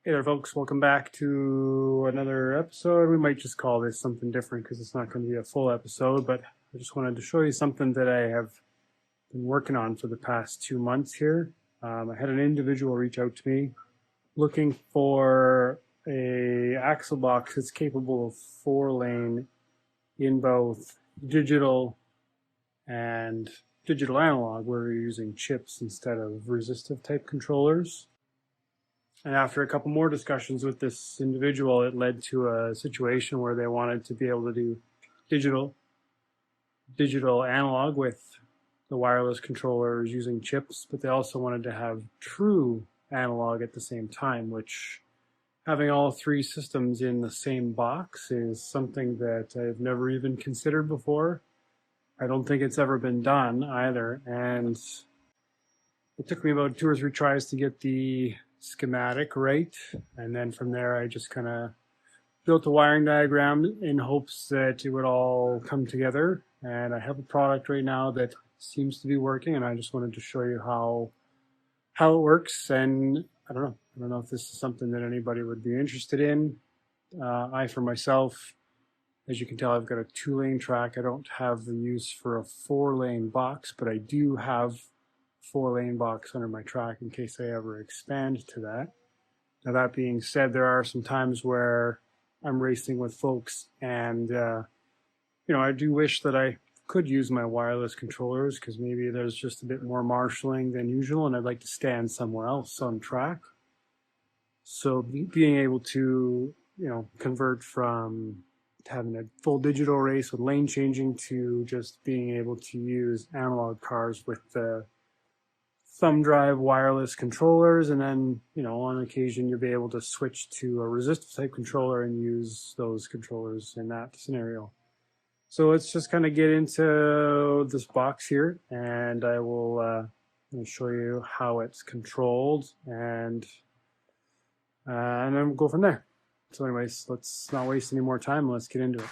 Hey there folks, welcome back to another episode. We might just call this something different because it's not going to be a full episode, but I just wanted to show you something that I have been working on for the past 2 months here. I had an individual reach out to me looking for a AxelBox that's capable of 4-lane in both digital and digital analog, where you're using chips instead of resistive type controllers. And after a couple more discussions with this individual, it led to a situation where they wanted to be able to do digital analog with the wireless controllers using chips, but they also wanted to have true analog at the same time, which having all three systems in the same box is something that I've never even considered before. I don't think it's ever been done either, and it took me about 2 or 3 tries to get the schematic right, and then from there I just kind of built a wiring diagram in hopes that it would all come together. And I have a product right now that seems to be working, and I just wanted to show you how it works. And I don't know if this is something that anybody would be interested in. I, for myself, as you can tell, I've got a 2-lane track. I don't have the use for a 4-lane box, but I do have 4-lane box under my track in case I ever expand to that. Now, that being said, there are some times where I'm racing with folks, and I do wish that I could use my wireless controllers, because maybe there's just a bit more marshalling than usual, and I'd like to stand somewhere else on track. So being able to convert from having a full digital race with lane changing to just being able to use analog cars with the thumb drive wireless controllers, and then on occasion you'll be able to switch to a resistive type controller and use those controllers in that scenario. So let's just kind of get into this box here, and I will show you how it's controlled, and then we'll go from there. So anyways, let's not waste any more time. Let's get into it.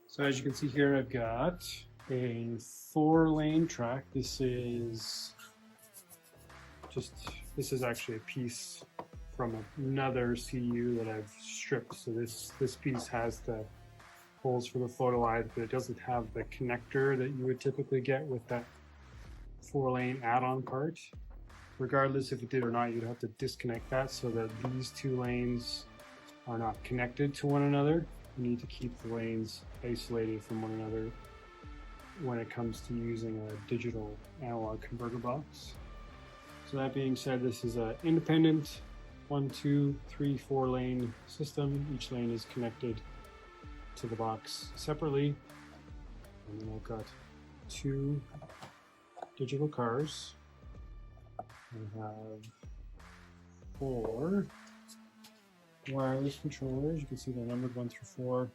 So as you can see here, I've got a 4-lane track. This is actually a piece from another CU that I've stripped. So this piece has the holes for the photo eyes, but it doesn't have the connector that you would typically get with that 4-lane add-on cart. Regardless if it did or not, you'd have to disconnect that so that these 2 lanes are not connected to one another. You need to keep the lanes isolated from one another when it comes to using a digital analog converter box. So that being said, this is an independent 1, 2, 3, 4-lane system. Each lane is connected to the box separately. And then I've got 2 digital cars. I have 4 wireless controllers. You can see they're numbered 1 through 4.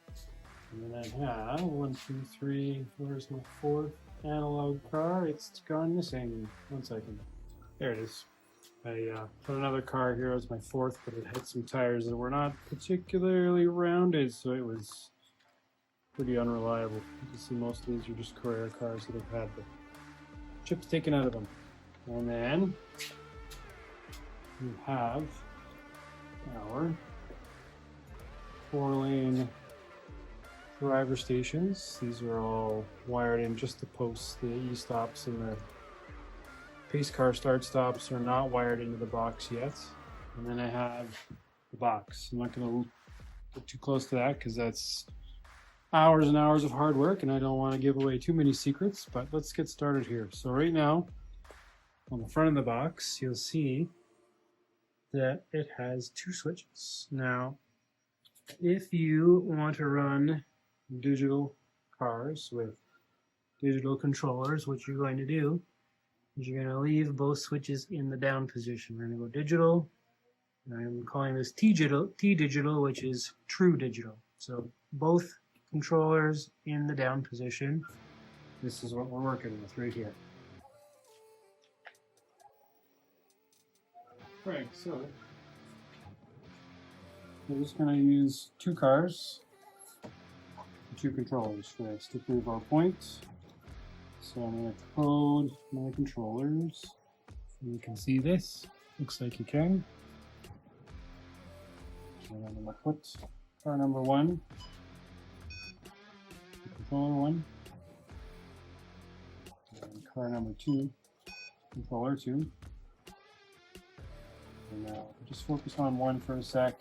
And then I have 1, 2, 3. Where's my 4th analog car? It's gone missing. 1 second. There it is. I put another car here as my 4th, but it had some tires that were not particularly rounded, so it was pretty unreliable. You can see most of these are just Carrera cars that have had the chips taken out of them. And then you have our 4-lane driver stations. These are all wired in just to posts. The e-stops and the pace car start stops are not wired into the box yet. And then I have the box. I'm not going to get too close to that because that's hours and hours of hard work, and I don't want to give away too many secrets, but let's get started here. So right now, on the front of the box, you'll see that it has 2 switches. Now, if you want to run digital cars with digital controllers, what you're going to do is you're going to leave both switches in the down position. We're going to go digital, and I'm calling this T-digital, which is true digital. So both controllers in the down position. This is what we're working with right here. Right, so we're just going to use 2 cars, 2 controllers for this to prove our points. So I'm going to code my controllers. You can see this. Looks like you can. And I'm going to put car number 1, controller 1, and car number 2, controller 2. And now just focus on 1 for a sec.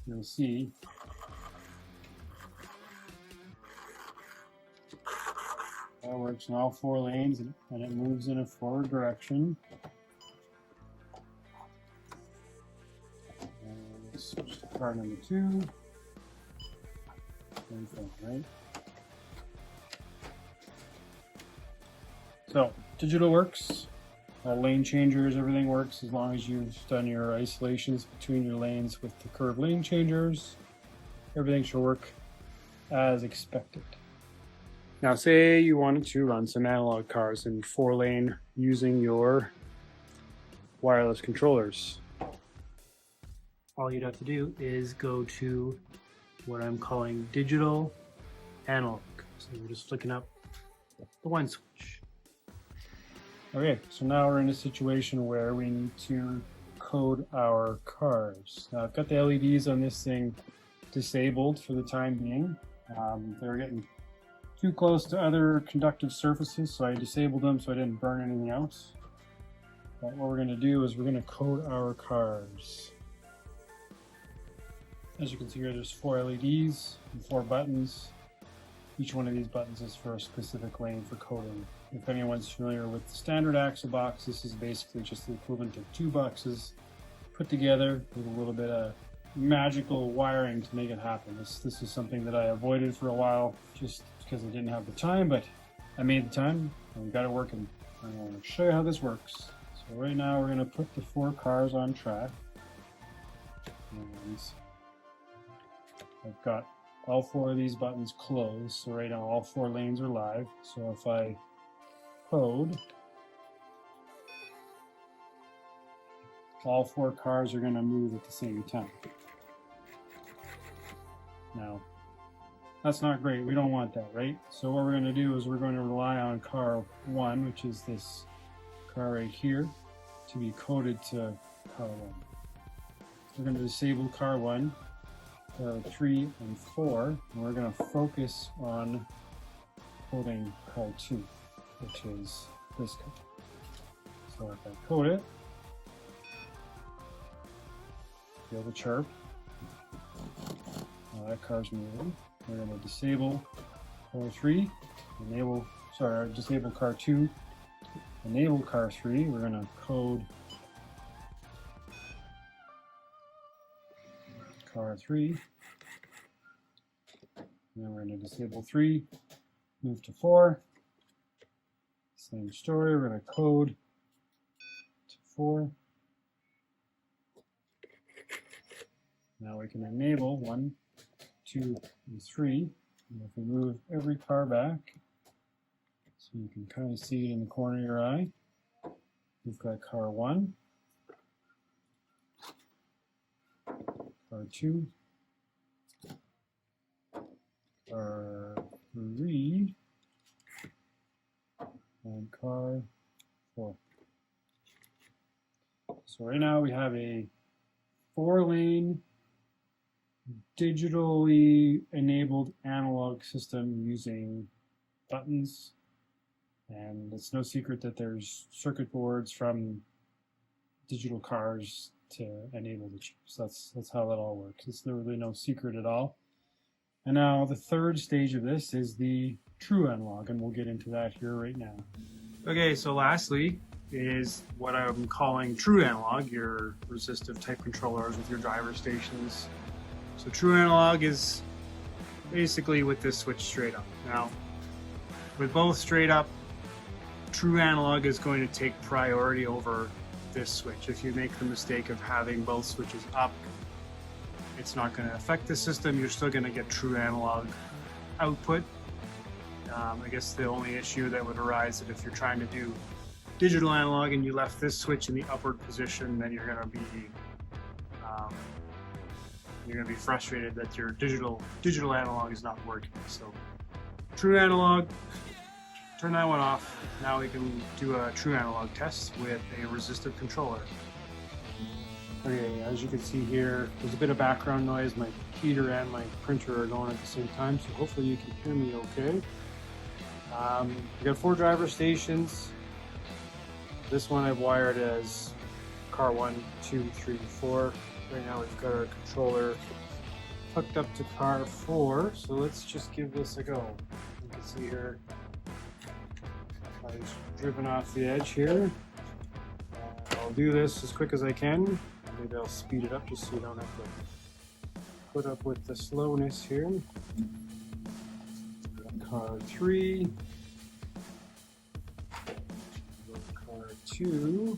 You'll see that works in all 4 lanes and it moves in a forward direction. And switch to car number 2. Same thing, right? So, digital works. Lane changers, everything works as long as you've done your isolations between your lanes with the curved lane changers. Everything should work as expected. Now say you wanted to run some analog cars in 4-lane using your wireless controllers. All you'd have to do is go to what I'm calling digital analog. So we're just flicking up the 1 switch. Okay, so now we're in a situation where we need to code our cars. Now I've got the LEDs on this thing disabled for the time being. They're getting too close to other conductive surfaces, so I disabled them so I didn't burn anything else. But what we're going to do is we're going to code our cars. As you can see here, there's 4 LEDs and 4 buttons. Each one of these buttons is for a specific lane for coding. If anyone's familiar with the standard AxelBox, this is basically just the equivalent of 2 boxes put together with a little bit of magical wiring to make it happen. This is something that I avoided for a while just because I didn't have the time, but I made the time and we got it working. I'm going to show you how this works. So right now we're going to put the 4 cars on track. And I've got all 4 of these buttons closed, so right now all 4 lanes are live. So if I code, all 4 cars are going to move at the same time. Now, that's not great. We don't want that, right? So what we're going to do is we're going to rely on car 1, which is this car right here, to be coded to car 1. We're going to disable car 1, car 3 and 4, and we're going to focus on coding car 2, which is this car. So if I code it, feel the chirp. Now that car's moving. We're going to disable car 3, disable car 2, enable car 3. We're going to code car 3. And then we're going to disable 3, move to 4. Same story, we're going to code to 4. Now we can enable 1, 2, and 3. And if we move every car back, so you can kind of see it in the corner of your eye, we've got car 1, car 2, car 3, and car 4. So right now we have a 4-lane digitally enabled analog system using buttons, and it's no secret that there's circuit boards from digital cars to enable the chips. That's how that all works. It's really no secret at all. And now the 3rd stage of this is the true analog, and we'll get into that here right now. Okay, so lastly is what I'm calling true analog, your resistive type controllers with your driver stations. So true analog is basically with this switch straight up. Now, with both straight up, true analog is going to take priority over this switch. If you make the mistake of having both switches up, it's not going to affect the system. You're still going to get true analog output. I guess the only issue that would arise is if you're trying to do digital analog and you left this switch in the upward position, then you're going to be frustrated that your digital analog is not working. So true analog, turn that one off. Now we can do a true analog test with a resistive controller. Okay, as you can see here, there's a bit of background noise. My heater and my printer are going at the same time, so hopefully you can hear me okay. We got 4 driver stations. This one I've wired as car 1, 2, 3, 4. Right now we've got our controller hooked up to car 4, so let's just give this a go. You can see here, I've driven off the edge here. I'll do this as quick as I can. Maybe I'll speed it up just so you don't have to put up with the slowness here. Car 3, car 2,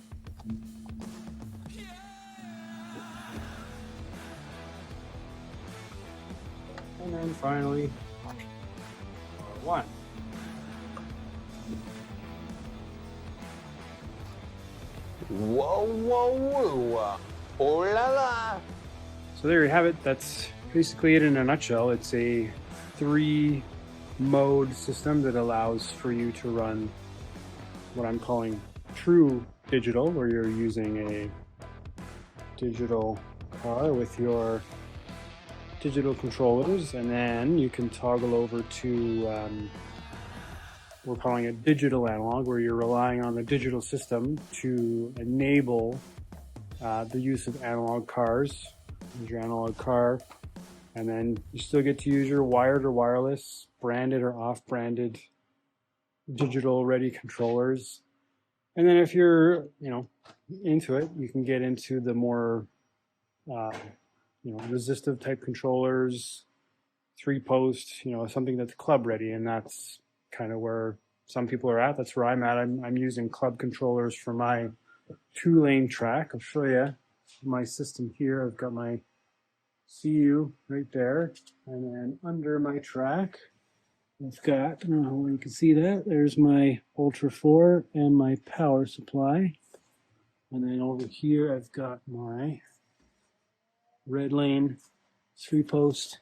and then finally car 1. Whoa, whoa, whoa, oh la la. So there you have it. That's basically it in a nutshell. It's a 3-mode system that allows for you to run what I'm calling true digital, where you're using a digital car with your digital controllers, and then you can toggle over to we're calling it digital analog, where you're relying on the digital system to enable the use of analog cars. Here's your analog car, and then you still get to use your wired or wireless, branded or off-branded digital ready controllers. And then if you're, into it, you can get into the more, resistive type controllers, 3-post, something that's club ready, and that's kind of where some people are at. That's where I'm at. I'm using club controllers for my 2-lane track. I'll show you my system here. I've got my CU right there, and then under my track I've got, I don't know if you can see that, there's my ULTRA4 and my power supply, and then over here I've got my red lane 3-post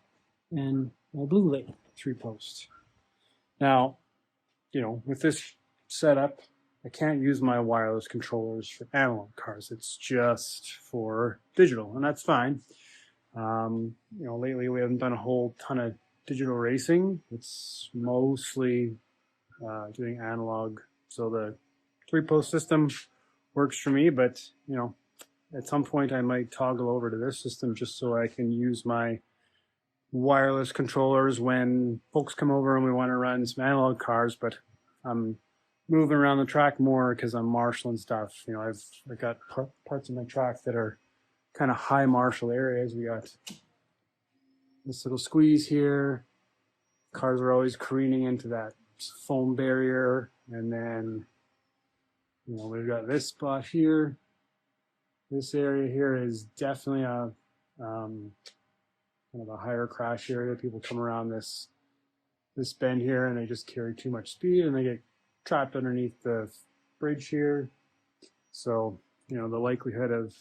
and my blue lane 3-post. Now, with this setup, I can't use my wireless controllers for analog cars. It's just for digital, and that's fine. Lately we haven't done a whole ton of digital racing. It's mostly doing analog. So the 3-post system works for me, but, at some point I might toggle over to this system just so I can use my wireless controllers when folks come over and we want to run some analog cars, but I'm moving around the track more because I'm marshalling stuff. I've got parts of my track that are kind of high marshal areas. We got this little squeeze here. Cars are always careening into that foam barrier, and then we've got this spot here. This area here is definitely a kind of a higher crash area. People come around this bend here and they just carry too much speed and they get trapped underneath the bridge here. So, the likelihood of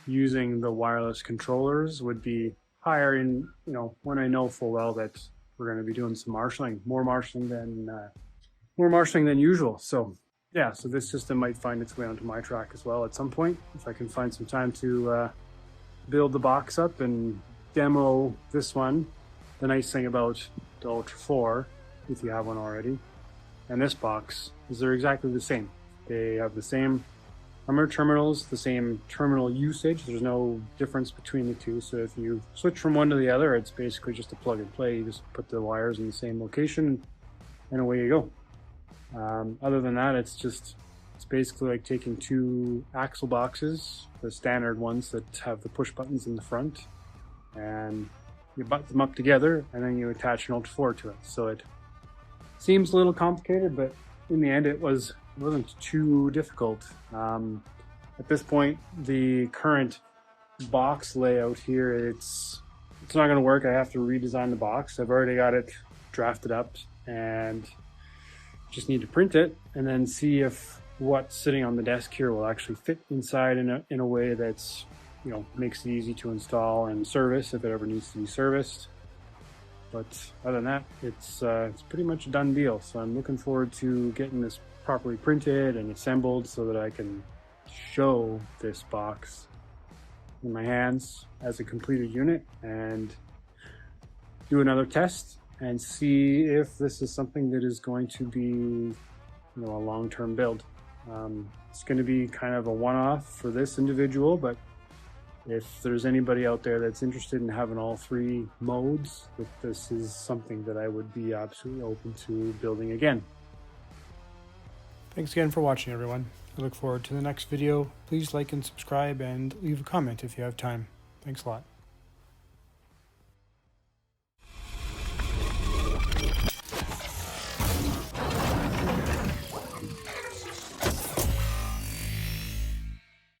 using the wireless controllers would be higher in, when I know full well that we're going to be doing some marshalling, more marshalling than usual. So yeah, so this system might find its way onto my track as well at some point, if I can find some time to build the box up and demo this one. The nice thing about the ULTRA4, if you have one already, and this box, is they're exactly the same. They have the same number of terminals, the same terminal usage. There's no difference between the two. So if you switch from one to the other, it's basically just a plug and play. You just put the wires in the same location and away you go. Other than that, it's basically like taking 2 AxelBoxes, the standard ones that have the push buttons in the front, and you butt them up together and then you attach an ULTRA4 to it. So it seems a little complicated, but in the end it wasn't too difficult. At this point, the current box layout here, it's not going to work. I have to redesign the box. I've already got it drafted up and just need to print it and then see if what's sitting on the desk here will actually fit inside in a way that's, you know, makes it easy to install and service if it ever needs to be serviced. But other than that, it's pretty much a done deal. So I'm looking forward to getting this properly printed and assembled so that I can show this box in my hands as a completed unit and do another test and see if this is something that is going to be, you know, a long-term build. It's going to be kind of a one-off for this individual, but if there's anybody out there that's interested in having all three modes, that this is something that I would be absolutely open to building again. Thanks again for watching, everyone. I look forward to the next video. Please like and subscribe and leave a comment if you have time. Thanks a lot.